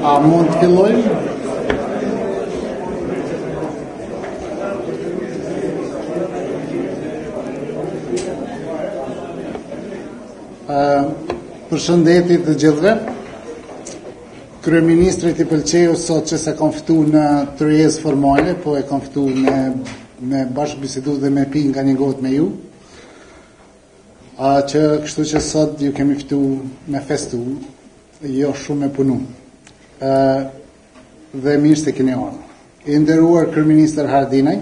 A mund të fillojmë? Përshëndetje të gjithëve. Kryeministrit i pëlqeu sot që se kam ftu në tryezë formale, po e kam ftu me bashkëbisedu dhe me pi nga një gotë me ju. Që kështu që sot ju kemi ftu me festu, jo shumë me punu. Dhe mirë se keni ardhur. I nderuar kryeministër Haradinaj,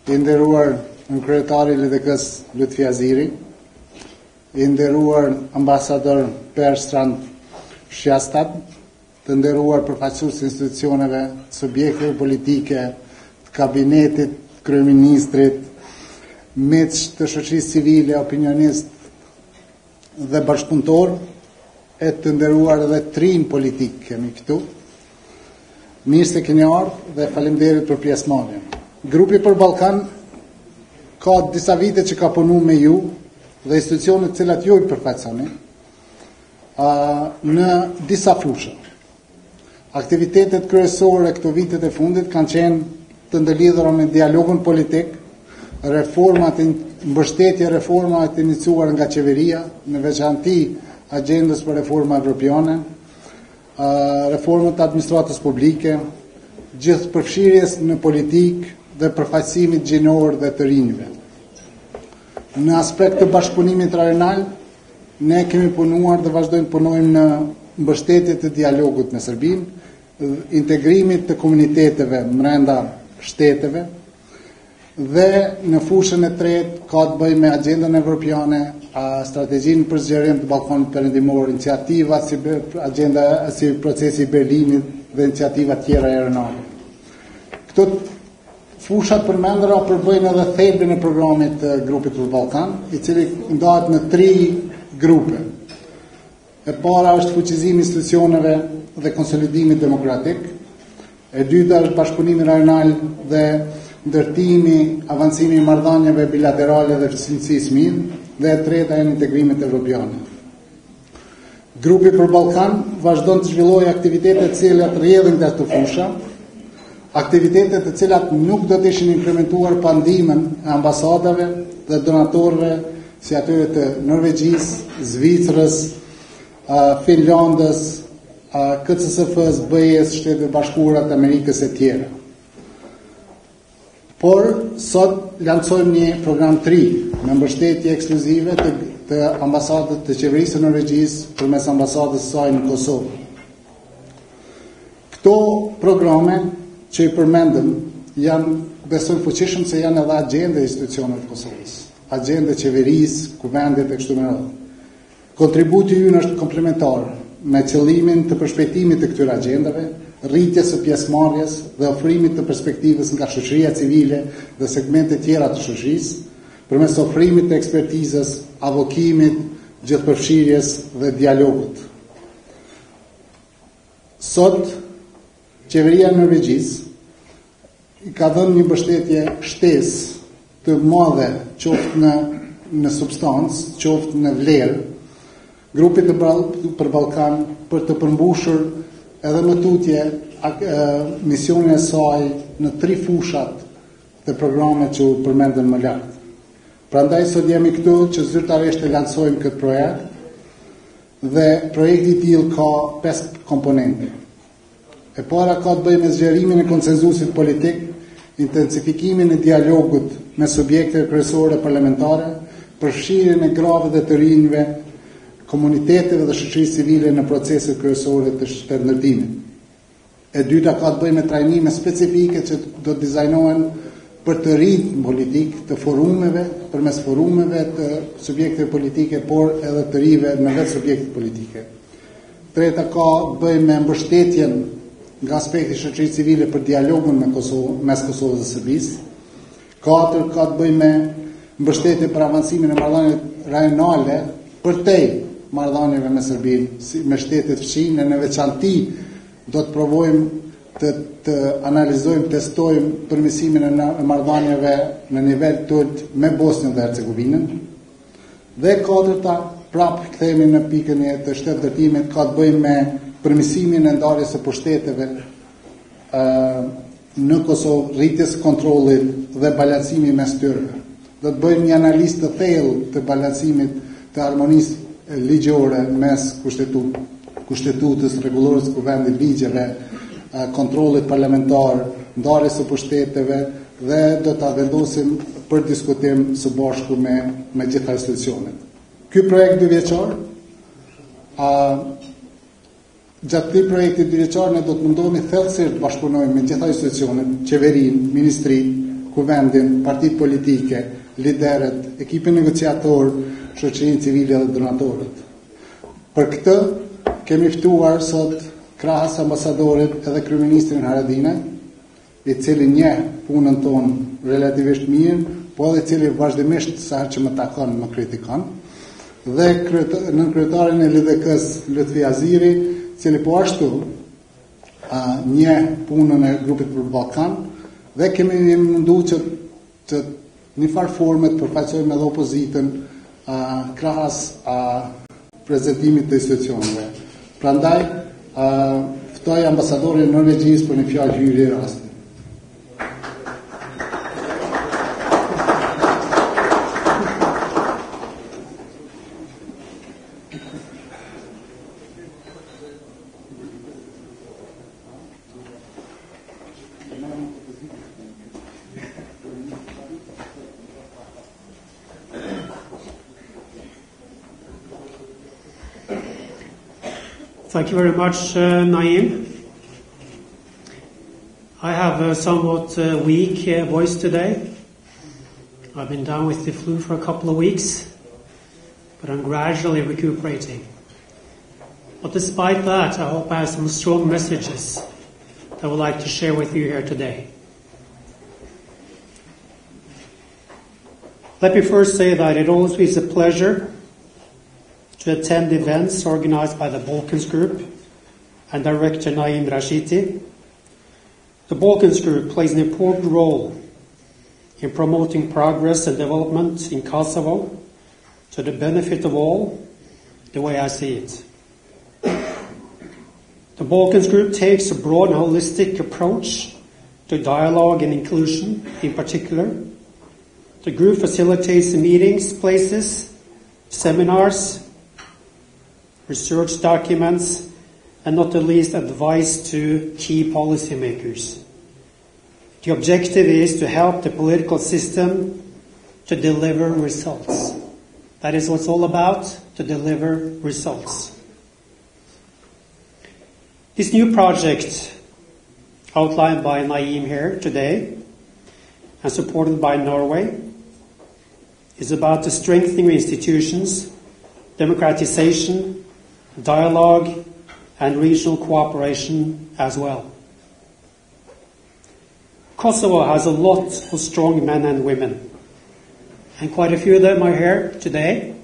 i nderuar kryetari i LDK-s Lutfi Aziri, i nderuar ambasador Perstrand Shjastat, të nderuar përfaqësues të institucioneve, subjekteve politike, të kabinetit, kryeministrit, meç të shoqërisë civile, opinionist dhe bashkëpunëtor, e të nderuar edhe trim politik kemi këtu. Mirë se keni ardhur dhe faleminderit për pjesëmarrjen. Grupi për Ballkan ka disa vite që ka punu me ju dhe institucionet të cilat ju i përfaqësoni në disa fusha. Aktivitetet kryesore këto vitet e fundit kanë qenë të ndërlidhura me dialogun politik, mbështetje reforma të iniciuar nga qeveria, në veçanti agendës për reforma evropiane, reformët të administratës publike, gjithë përfshirjes në politik dhe përfaqësimit gjinor dhe të rinjve. Në aspekt të bashkëpunimit rajonal, ne kemi punuar dhe vazhdojmë punojmë në mbështetje të dialogut me Serbinë, integrimit të komuniteteve brenda shteteve, dhe në fushën e tretë ka të bëjë me agendën evropiane, strategjinë për zgjerim të Ballkanit Perëndimor, iniciativa si agenda si procesi i Berlinit dhe iniciativa tjera rajonale. Këto fushat përmendura përbëjnë edhe thelbin e programit të grupit për Ballkan, i cili ndahet në 3 grupe. E para është fuqizimi i institucioneve dhe konsolidimi demokratik, e dyta është bashkëpunimi rajonal dhe ndërtimi, avancimi i marrëdhënieve bilaterale dhe sinqësisë mirë, dhe e treta e integrimit evropiane. Grupi për Ballkan vazhdon të zhvillojë aktivitete të cilat rrjedhin nga këto fusha, aktivitete të cilat nuk do të ishin implementuar pa ndihmën e ambasadave dhe donatorëve si atyre të Norvegjisë, Zvicrës, Finlandës, KCSF-s, BE-s, Shtetet Bashkuara të Amerikës e tjera. Por, sot lancojmë një program 3 me mbështetje ekskluzive të ambasadës të qeverisë Norvegjisë përmes ambasadës saj në Kosovë. Këto programe që i përmendëm janë, besoj fuqishëm se janë edhe agjende institucionet të Kosovës, agjende qeverisë, kuvendit e kështu me radhë. Kontributi ynë është komplementar me qëllimin të përshpejtimit të këtyre agjendave, rritjes së pjesëmarrjes dhe ofrimit të perspektivës nga shoqëria civile dhe segmente tjera të shoqërisë, përmes ofrimit të ekspertizës, avokimit, gjithëpërfshirjes dhe dialogut. Sot, qeveria e Norvegjisë i ka dhënë një mbështetje shtesë të madhe, qoftë në substancë, qoftë në vlerë, grupit për Ballkan për të përmbushur edhe më tutje misionin e saj në 3 fushat të programet që u përmendën më lart. Prandaj sot jemi këtu që zyrtarisht të lancojmë këtë projekt dhe projekti i tillë ka 5 komponente. E para ka të bëjë me zgjerimin e konsenzusit politik, intensifikimin e dialogut me subjekte kryesore parlamentare, përfshirjen e grave dhe të rinjve, komuniteteve dhe shoqërisë civile në proceset kryesore të shpërndërtimit. E dyta ka të bëjë me trajnime specifike që do të dizajnohen për të rinj politik të forumeve, përmes forumeve të subjekteve politike, por edhe të rive në vetë subjekte politike. Treta ka të bëjë me mbështetjen nga aspekti shoqërisë civile për dialogun me Kosovë, mes Kosovës dhe Serbisë. Katër ka të bëjë me mbështetje për avancimin e marrëdhënieve rajonale përtej marrëdhënieve me Serbinë, me shtetet fqinjë, në veçanti do të provojmë të analizojmë, testojmë përmirësimin e marrëdhënieve në nivel të ulët me Bosnjën dhe Hercegovinën. Dhe katërta, prapë kthehemi në pikën e të shtetëdërtimit, ka të bëjë me përmirësimin e ndarjes së pushteteve në Kosovë, rritjes së kontrollit dhe balancimi mes tyre. Do të bëjmë një analizë të thellë të balancimit të harmonisë ligjore mes kushtetutës, rregullorës së kuvendit, ligjeve, kontrollit parlamentar, ndarjes së pushteteve dhe do ta vendosim për diskutim së bashku me gjitha institucionet. Ky projekt 2 vjeçar, gjatë këtij projekti 2 vjeçar ne do të mundohemi thellësisht të bashkëpunojmë me gjitha institucionet, qeverinë, ministrinë, kuvendin, partitë politike, liderët, ekipin negociator, shoqërinë civile dhe donatorët. Për këtë kemi ftuar sot krahas ambasadorit edhe kryeministrin Haradinaj, i cili njeh punën tonë relativisht mirë, po edhe i cili vazhdimisht sa herë që më takon më kritikon, dhe nënkryetarin e LDK-s Lutfi Aziri, i cili po ashtu njeh punën e grupit për Ballkan, dhe kemi munduar që në farë forme të përfaqësojmë edhe opozitën krahas prezantimit të institucioneve. Prandaj ftoj ambasadorin e Norvegjisë për një fjalë hyrje rasti. Thank you very much, Naim. I have a somewhat weak voice today. I've been down with the flu for a couple of weeks, but I'm gradually recuperating. But despite that, I hope I have some strong messages that I would like to share with you here today. Let me first say that it always is a pleasure to attend events organized by the Balkans Group and Director Naim Rashidi. The Balkans Group plays an important role in promoting progress and development in Kosovo to the benefit of all, the way I see it. The Balkans Group takes a broad and holistic approach to dialogue and inclusion in particular. The group facilitates meetings, places, seminars, research documents, and not the least advice to key policymakers. The objective is to help the political system to deliver results. That is what it's all about, to deliver results. This new project, outlined by Naim here today and supported by Norway, is about the strengthening of institutions, democratization, dialogue, and regional cooperation as well. Kosovo has a lot of strong men and women, and quite a few of them are here today.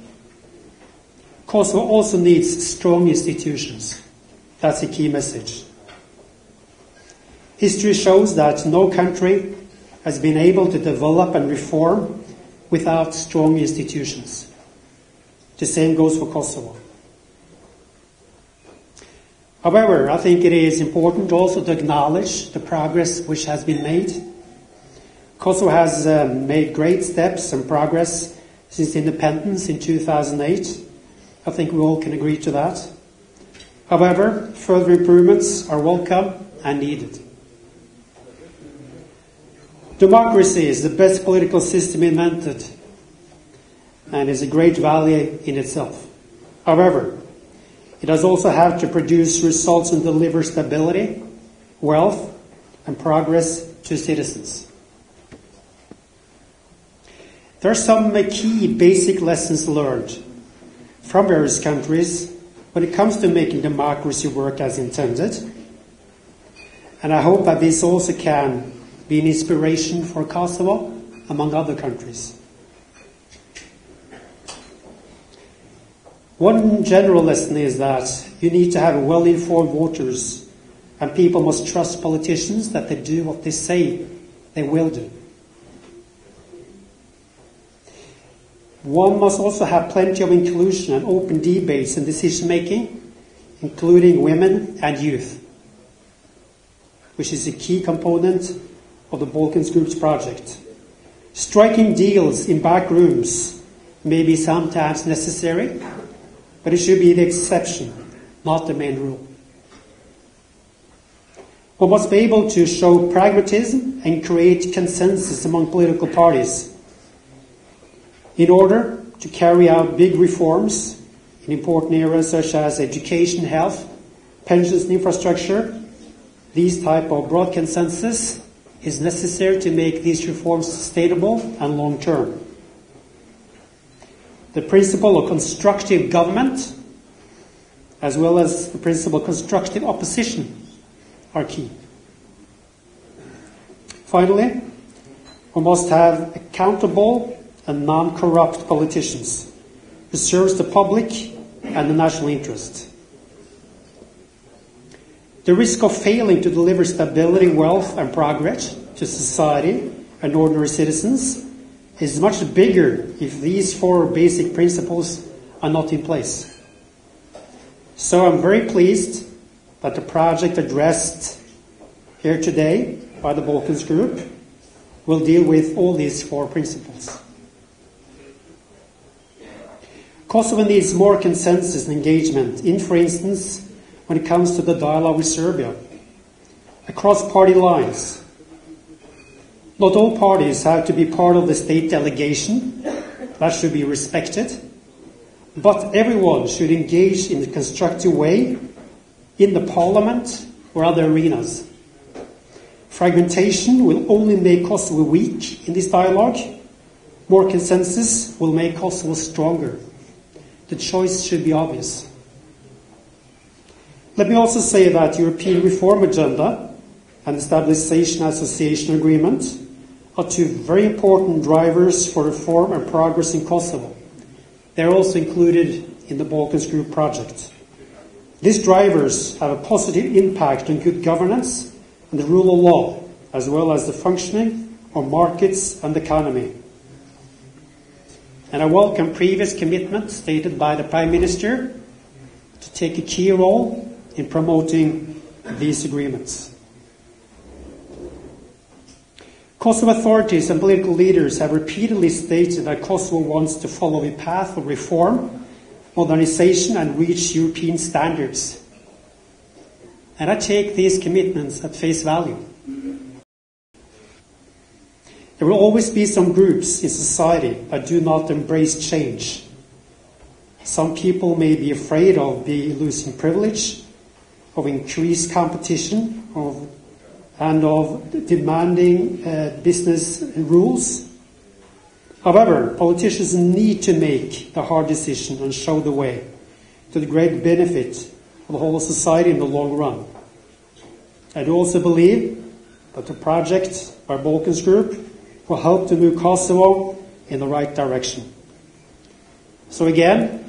Kosovo also needs strong institutions. That's a key message. History shows that no country has been able to develop and reform without strong institutions. The same goes for Kosovo. However, I think it is important also to acknowledge the progress which has been made. Kosovo has made great steps and progress since independence in 2008. I think we all can agree to that. However, further improvements are welcome and needed. Democracy is the best political system invented and is a great value in itself. However, it does also have to produce results and deliver stability, wealth, and progress to citizens. There are some key basic lessons learned from various countries when it comes to making democracy work as intended. And I hope that this also can be an inspiration for Kosovo, among other countries. One general lesson is that you need to have well-informed voters, and people must trust politicians that they do what they say they will do. One must also have plenty of inclusion and open debates in decision-making, including women and youth, which is a key component of the Balkans Group's project. Striking deals in back rooms may be sometimes necessary, but it should be the exception, not the main rule. One must be able to show pragmatism and create consensus among political parties in order to carry out big reforms in important areas such as education, health, pensions and infrastructure. These type of broad consensus is necessary to make these reforms sustainable and long-term. The principle of constructive government, as well as the principle of constructive opposition, are key. Finally, we must have accountable and non-corrupt politicians who serve the public and the national interest. The risk of failing to deliver stability, wealth, and progress to society and ordinary citizens is much bigger if these four basic principles are not in place. So I'm very pleased that the project addressed here today by the Balkans Group will deal with all these four principles. Kosovo needs more consensus and engagement in, for instance, when it comes to the dialogue with Serbia, across party lines. Not all parties have to be part of the state delegation. That should be respected. But everyone should engage in a constructive way in the parliament or other arenas. Fragmentation will only make Kosovo weak in this dialogue. More consensus will make Kosovo stronger. The choice should be obvious. Let me also say that European reform agenda and the Stabilization Association Agreement are two very important drivers for reform and progress in Kosovo. They are also included in the Balkans Group project. These drivers have a positive impact on good governance and the rule of law, as well as the functioning of markets and the economy. And I welcome previous commitments stated by the Prime Minister to take a key role in promoting these agreements. Kosovo authorities and political leaders have repeatedly stated that Kosovo wants to follow a path of reform modernization and reach European standards. And I take these commitments at face value. There will always be some groups in society that do not embrace change. Some people may be afraid of losing privilege, of increased competition, and of demanding business rules. However, politicians need to make the hard decision and show the way to the great benefit of the whole society in the long run. I do also believe that the project by Balkans Group will help to move Kosovo in the right direction. So again,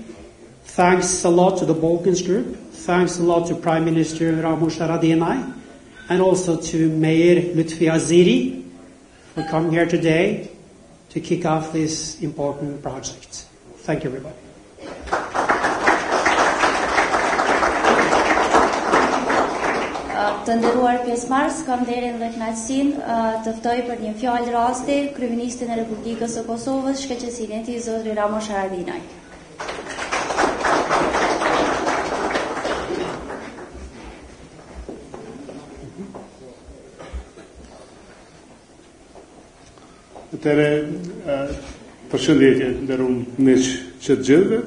thanks a lot to the Balkans Group, thanks a lot to Prime Minister Ramush Haradinaj, and also to Mayor Lutfi Aziri for coming here today to kick off this important project. Thank you, everybody. Të nderuar pjesëmarrës, kam nderin dhe kënaqësinë të ftoj për një fjalë rasti kryeministin e Republikës së Kosovës, shkëlqësinë e tij zotri Ramush Haradinaj. Përshëndetje, nderuar miq që të gjithëve.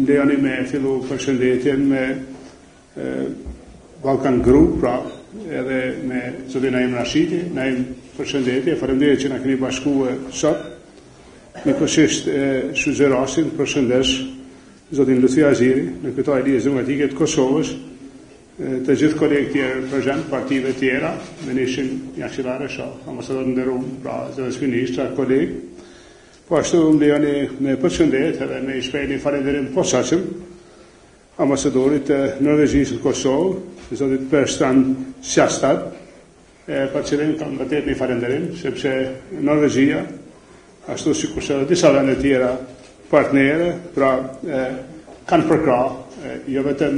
Lejoni me fillu përshëndetjen me Balkan Group, pra edhe me zotin Naim Rashidi. Naim, përshëndetje, faleminderit që na keni bashkuar sot. Mikësisht sugjerosin përshëndesh zotin Lutfi Aziri, në këtë Ligjit Demokratike të Kosovës, të gjithë kolegët tjerë prezent, partive tjera, ministrin Jashilare Shoh, ambasador nderuar, pra zëvendës ministra, kolegë. Po ashtu më lejoni me përshëndet edhe me shprehni falënderim posaçëm ambasadorit të Norvegjisë në Kosovë, zotit Perstan Sjastad, për cilin kam vërtet një falënderim, sepse Norvegjia, ashtu sikur se disa vende tjera partnere, pra kanë përkrah jo vetëm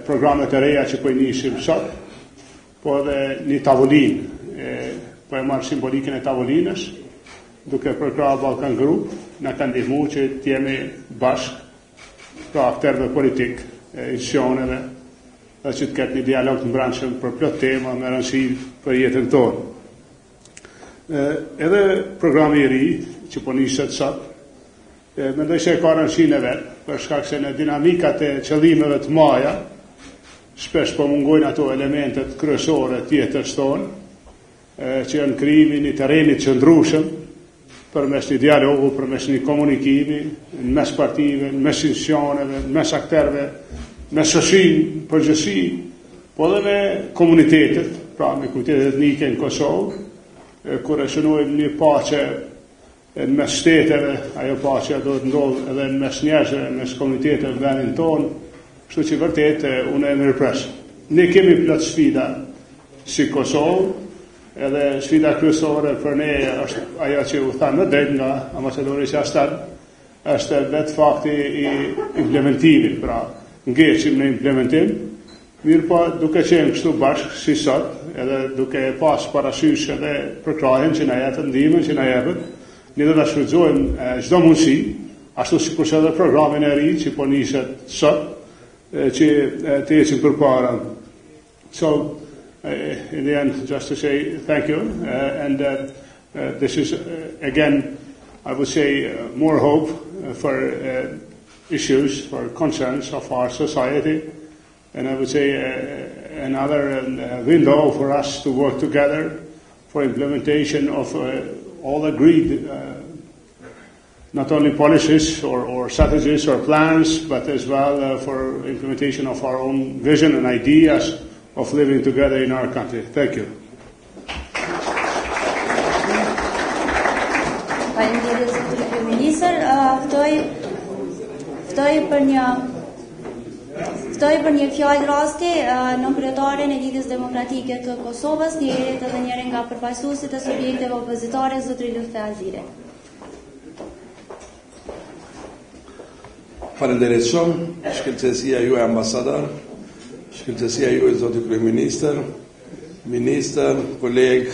programet e reja që po i nisim sot, po edhe një tavolinë, po e marrë simbolikën e tavolinës, duke përkrah Balkan Group, na kanë ndihmuar që të jemi bashkë, pra aktorëve politik, institucioneve, dhe që të ketë një dialog të mbrëmshëm për plot tema me rëndësi për jetën tonë. Edhe programi i ri që po niset sot, mendoj se ka rëndësinë e vet, për shkak se në dinamikat e qëllimeve të mëdha shpesh po mungojnë ato elementet kryesore të jetës tonë, që janë krijimi një terreni të qëndrueshëm përmes një dialogu, përmes një komunikimi, në mes partive, në mes institucioneve, në mes aktorëve, me shoqërinë përgjithësi, po edhe me komunitetet, pra me komunitetet etnike në Kosovë, kur e shënojmë një paqe në mes shteteve, ajo paqja do të ndodhë edhe në mes njerëzve, në mes komuniteteve në vendin tonë, kështu që vërtet unë e mirëpres. Ne kemi plot sfida si Kosovë, edhe sfida kryesore për ne është ajo që u thanë më drejt nga ambasadori Sjastad, është vetë fakti i implementimit, pra ngecim në implementim, mirë po duke qenë kështu bashkë si sot, edhe duke pas parasysh edhe përkrahen që na jepet, ndihmën që na jepet, ne do ta shfrytëzojmë çdo mundësi, ashtu sikur edhe programin e ri që po niset sot, që të ecim përpara. So, in the end, just to say thank you, and this is, again, I would say, more hope for issues, for concerns of our society, and I would say another window for us to work together for implementation of all agreed, not only policies or strategies or plans, but as well for implementation of our own vision and ideas of living together in our country. Thank you. Faleminderit zotëri kryeministër, ftoj për një fjalë rasti nën kryetarin e Lidhjes Demokratike të Kosovës, njëri edhe njëri nga përfaqësuesit e subjekteve opozitare, zotëri Lutfi Aziri. Faleminderit shumë, shkëlqësia juaj ambasador, shkëlqësia juaj zoti kryeministër, ministër, kolegë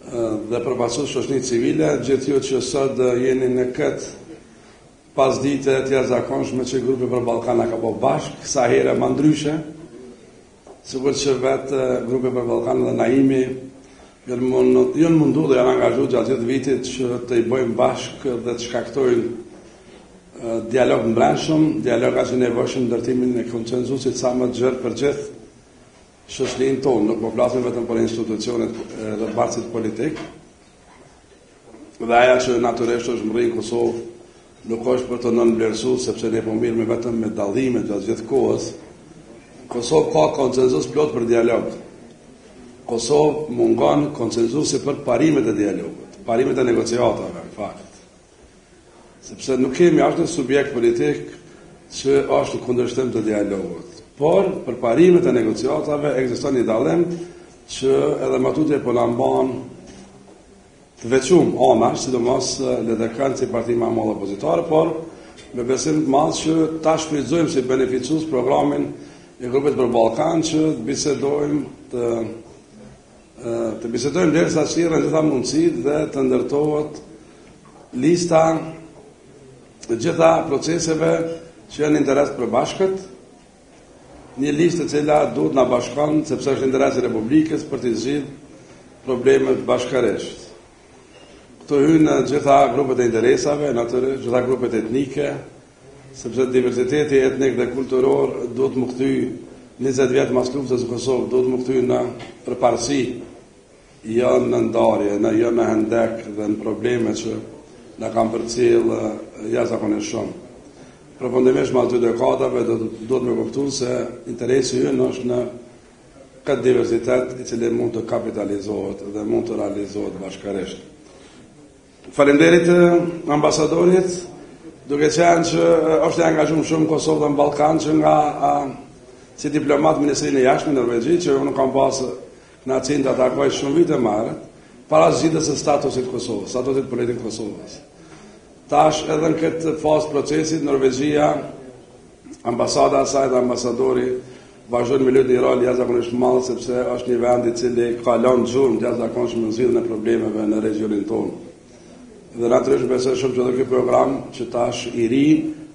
dhe përfaqësues shoqërisë civile, gjithë ju që sot jeni në këtë pas dite të jashtëzakonshme që grupi për Ballkan ka po bashkë, sa herë më ndryshe, sikur që vetë grupi për Ballkan dhe Naimi janë mundu dhe janë angazhu gjatë gjithë vitit që të i bëjmë bashkë dhe të shkaktojnë dialog mbrëmshëm, dialog aq i nevojshëm ndërtimin e konsenzusit sa më të gjerë për gjithë shoqërinë tonë, nuk po flasim vetëm për institucionet dhe barcit politik. Dhe aja që natyrisht është mërri në Kosovë nuk është për të nënvlerësuar, sepse ne po mirë vetëm me dallime gjatë gjithë kohës. Kosovë ka konsenzus plot për dialog. Kosovë mungon konsenzusi për parimet e dialogut, parimet e negociatave, në fakt. Sepse nuk kemi asnjë subjekt politik që është në kundërshtim të dialogut. Por, për parimet e negociatave ekziston një dallim që edhe më tutje po na mban të veçum anash, sidomos LDK-n si parti më e madhe opozitare, por me besim të madh që ta shfrytëzojmë si beneficiues programin e grupit për Ballkan që të bisedojmë derisa të shirren gjitha mundësitë dhe të ndërtohet lista të gjitha proceseve që janë interes për bashkët, një listë e cila duhet na bashkon sepse është interes i Republikës për të zgjidhur problemet bashkërisht. Këto hynë gjitha grupet e interesave, natyrisht gjitha grupet etnike, sepse diversiteti etnik dhe kulturor duhet më kthy 20 vjet mas luftës në Kosovë, duhet më kthy në përparësi, jo në ndarje, jo në hendek dhe në probleme që na kanë përcjell jashtëzakonisht shumë. Përfundimisht me aty dekadave duhet me kuptuar se interesi ynë është në këtë diversitet i cili mund të kapitalizohet dhe mund të realizohet bashkërisht. Faleminderit ambasadorit, duke qenë që është i angazhuar shumë Kosovë dhe në Ballkan që nga si diplomat Ministrinë e Jashtme në Norvegji, që unë kam pasur kënaqësinë të takoj shumë vite më herët, para zgjidhjes së statusit të Kosovës, statusit politik të Kosovës. Tash edhe në këtë fazë procesit Norvegjia, ambasada e saj dhe ambasadori vazhdojnë me luajtur një rol jashtëzakonisht të madh sepse është një vend i cili ka lënë gjurmë jashtëzakonshme në zgjidhjen e problemeve në regionin tonë. Dhe natyrisht besoj shumë që ky program që tash i ri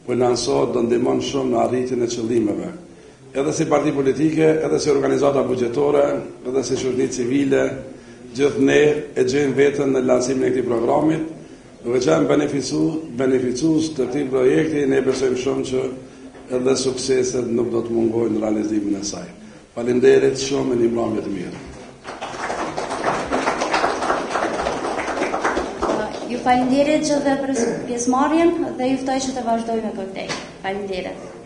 po lansohet do ndihmon shumë në arritjen e qëllimeve. Edhe si parti politike, edhe si organizata buxhetore, edhe si shoqëri civile, gjithë ne e gjejmë veten në lansimin e këtij programi, duke qenë beneficiues të këtij projekti, ne besojmë shumë që edhe sukseset nuk do të mungojnë në realizimin e saj. Faleminderit shumë e një mbrëmje të mirë. Ju falenderit që dhe për pjesëmarrjen dhe ju ftoj që të vazhdojmë me koktejl. Falenderit.